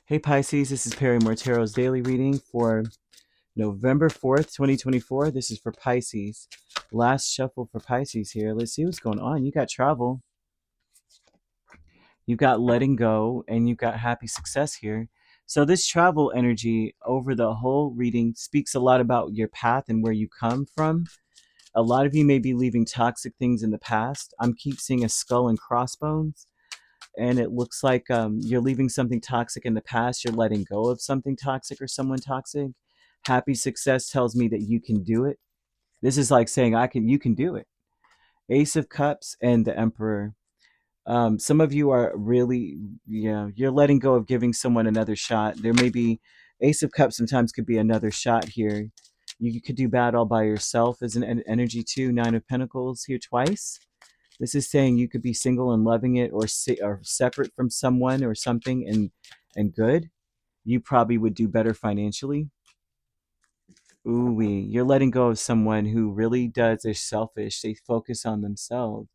Hey Pisces, this is Perrymore Tarot's daily reading for November 4th, 2024. This is for Pisces. Last shuffle for Pisces here. Let's see what's going on. You got travel, you got letting go, and you got happy success here. So this travel energy over the whole reading speaks a lot about your path and where you come from. A lot of you may be leaving toxic things in the past. I'm keep seeing a skull and crossbones, and it looks like you're leaving something toxic in the past. You're letting go of something toxic or someone toxic. Happy success tells me that you can do it. This is like saying you can do it. Ace of Cups and the Emperor. Some of you are really, yeah, you're letting go of giving someone another shot. There may be Ace of Cups sometimes could be another shot here. You could do bad all by yourself as an energy too. Nine of Pentacles here twice. This is saying you could be single and loving it, or separate from someone or something and good. You probably would do better financially. Ooh, you're letting go of someone who really does. They're selfish. They focus on themselves.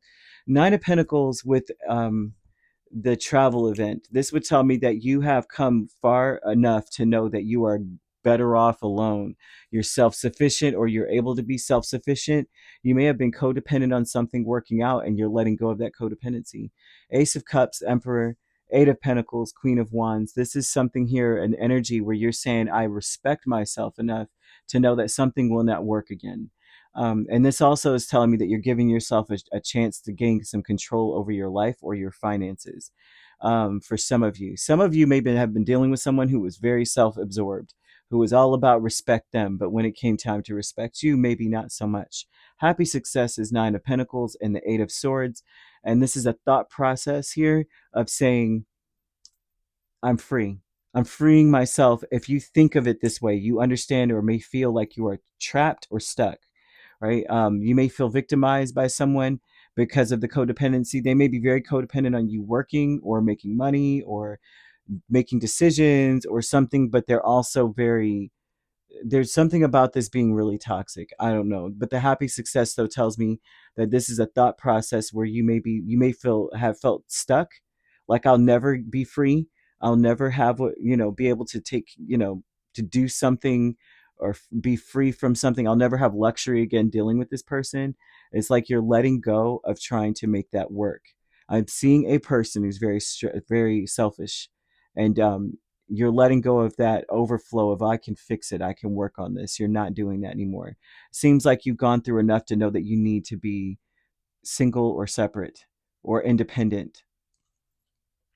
Nine of Pentacles with the travel event. This would tell me that you have come far enough to know that you are better off alone. You're self-sufficient, or you're able to be self-sufficient. You may have been codependent on something working out, and you're letting go of that codependency. Ace of Cups, Emperor, Eight of Pentacles, Queen of Wands. This is something here, an energy where you're saying, I respect myself enough to know that something will not work again. And this also is telling me that you're giving yourself a chance to gain some control over your life or your finances. For some of you maybe have been dealing with someone who was very self-absorbed, who was all about respect them, but when it came time to respect you, maybe not so much. Happy success is Nine of Pentacles and the Eight of Swords. And this is a thought process here of saying, I'm free. I'm freeing myself. If you think of it this way, you understand or may feel like you are trapped or stuck, right? You may feel victimized by someone because of the codependency. They may be very codependent on you working or making money or making decisions or something, but they're also there's something about this being really toxic. I don't know. But the happy success though tells me that this is a thought process where you may have felt stuck, like I'll never be free. I'll never have be able to take, to do something or be free from something. I'll never have luxury again dealing with this person. It's like you're letting go of trying to make that work. I'm seeing a person who's very selfish, and you're letting go of that overflow of, I can fix it, I can work on this. You're not doing that anymore. Seems like you've gone through enough to know that you need to be single or separate or independent.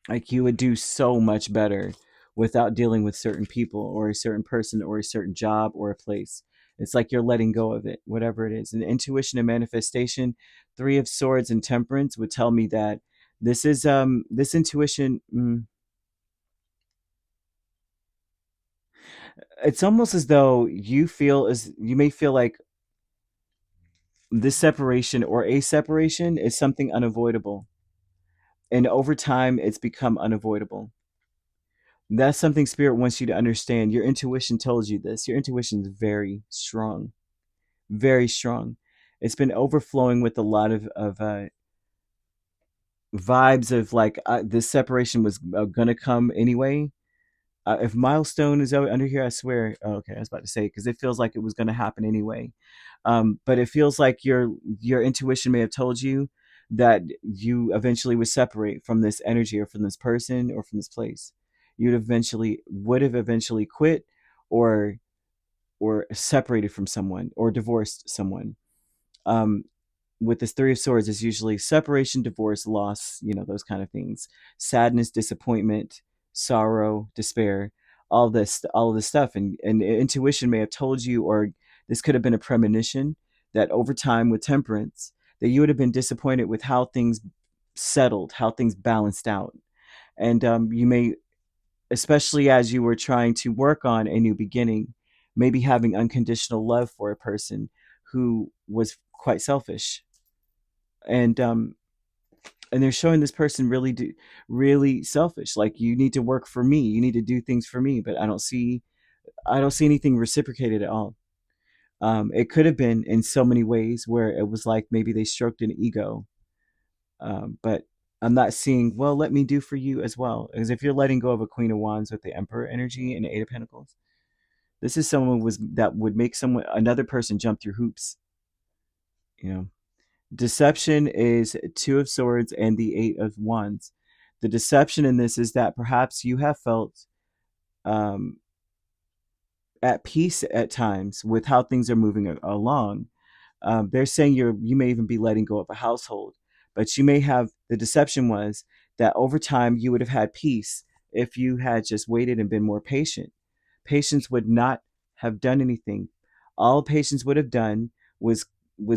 Like you would do so much better without dealing with certain people or a certain person or a certain job or a place. It's like you're letting go of it, whatever it is. And intuition and manifestation, Three of Swords and Temperance would tell me that this intuition, it's almost as though you may feel like this separation or a separation is something unavoidable, and over time it's become unavoidable. That's something spirit wants you to understand. Your intuition tells you this. Your intuition is very strong, very strong. It's been overflowing with a lot of vibes of like, this separation was gonna come anyway. If milestone is under here, I swear. Oh, okay, I was about to say, because it feels like it was going to happen anyway. But it feels like your intuition may have told you that you eventually would separate from this energy or from this person or from this place. Would have eventually quit, or separated from someone or divorced someone. Um, with this Three of Swords is usually separation, divorce, loss, those kind of things. Sadness, disappointment, sorrow, despair, all of this stuff. And intuition may have told you, or this could have been a premonition, that over time with Temperance, that you would have been disappointed with how things settled, how things balanced out. And you may, especially as you were trying to work on a new beginning, maybe having unconditional love for a person who was quite selfish. And they're showing this person really selfish, like, you need to work for me, you need to do things for me, but I don't see anything reciprocated at all. It could have been in so many ways where it was like maybe they stroked an ego, but I'm not seeing, well, let me do for you as well. Because if you're letting go of a Queen of Wands with the Emperor energy and the Eight of Pentacles, this is someone was that would make someone another person jump through hoops. You know, deception is Two of Swords and the Eight of Wands. The deception in this is that perhaps you have felt um, at peace at times with how things are moving along. They're saying you may even be letting go of a household, but you may have, the deception was that over time you would have had peace if you had just waited and been more patient. Patience would not have done anything. All patience would have done was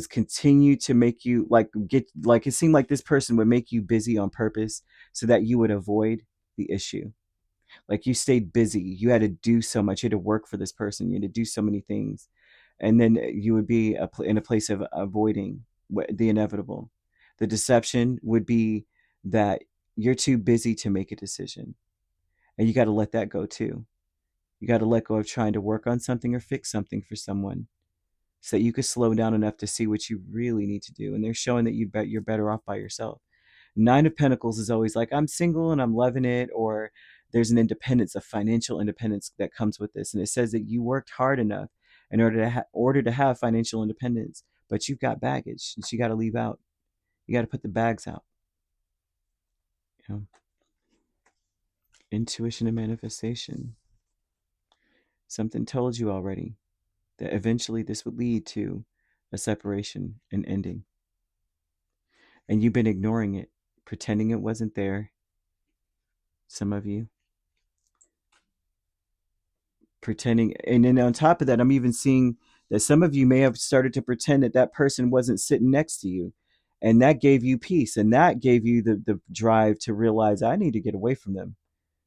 continue to make you like it seemed like this person would make you busy on purpose so that you would avoid the issue. Like you stayed busy, you had to do so much, you had to work for this person, you had to do so many things, and then you would be in a place of avoiding the inevitable. The deception would be that you're too busy to make a decision, and you got to let that go too. You got to let go of trying to work on something or fix something for someone so that you could slow down enough to see what you really need to do. And they're showing that you're better off by yourself. Nine of Pentacles is always like, I'm single and I'm loving it, or there's an independence, a financial independence that comes with this. And it says that you worked hard enough in order to have financial independence, but you've got baggage that you got to leave out. You got to put the bags out. You know? Intuition and manifestation. Something told you already that eventually this would lead to a separation and ending. And you've been ignoring it, pretending it wasn't there. Some of you pretending, and then on top of that, I'm even seeing that some of you may have started to pretend that that person wasn't sitting next to you, and that gave you peace, and that gave you the drive to realize, I need to get away from them.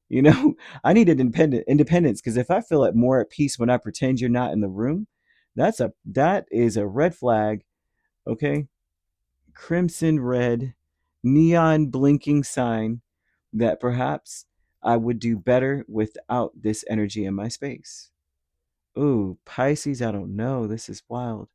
You know, I need independence, because if I feel more at peace when I pretend you're not in the room, that is a red flag. Okay, crimson red, neon blinking sign that perhaps I would do better without this energy in my space. Ooh, Pisces, I don't know. This is wild.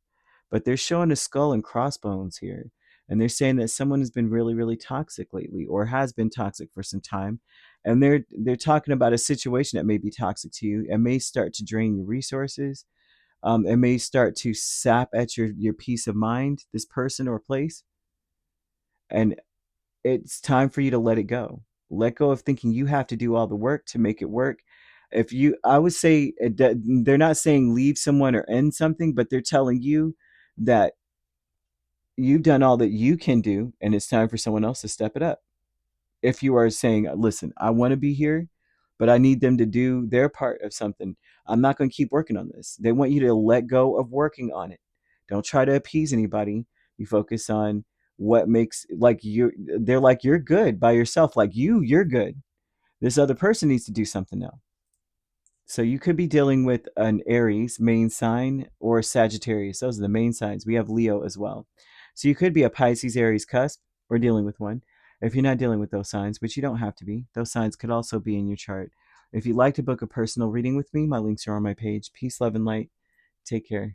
But they're showing a skull and crossbones here. And they're saying that someone has been really, really toxic lately, or has been toxic for some time. And they're talking about a situation that may be toxic to you and may start to drain your resources. It may start to sap at your peace of mind, this person or place. And it's time for you to let it go. Let go of thinking you have to do all the work to make it work. If you, I would say they're not saying leave someone or end something, but they're telling you that you've done all that you can do and it's time for someone else to step it up. If you are saying, listen, I want to be here, but I need them to do their part of something, I'm not going to keep working on this. They want you to let go of working on it. Don't try to appease anybody. You focus on what makes, like, you, they're like, you're good by yourself. Like, you're good. This other person needs to do something now. So you could be dealing with an Aries main sign or Sagittarius. Those are the main signs. We have Leo as well. So you could be a Pisces Aries cusp or dealing with one. If you're not dealing with those signs, which you don't have to be, those signs could also be in your chart. If you'd like to book a personal reading with me, my links are on my page. Peace, love, and light. Take care.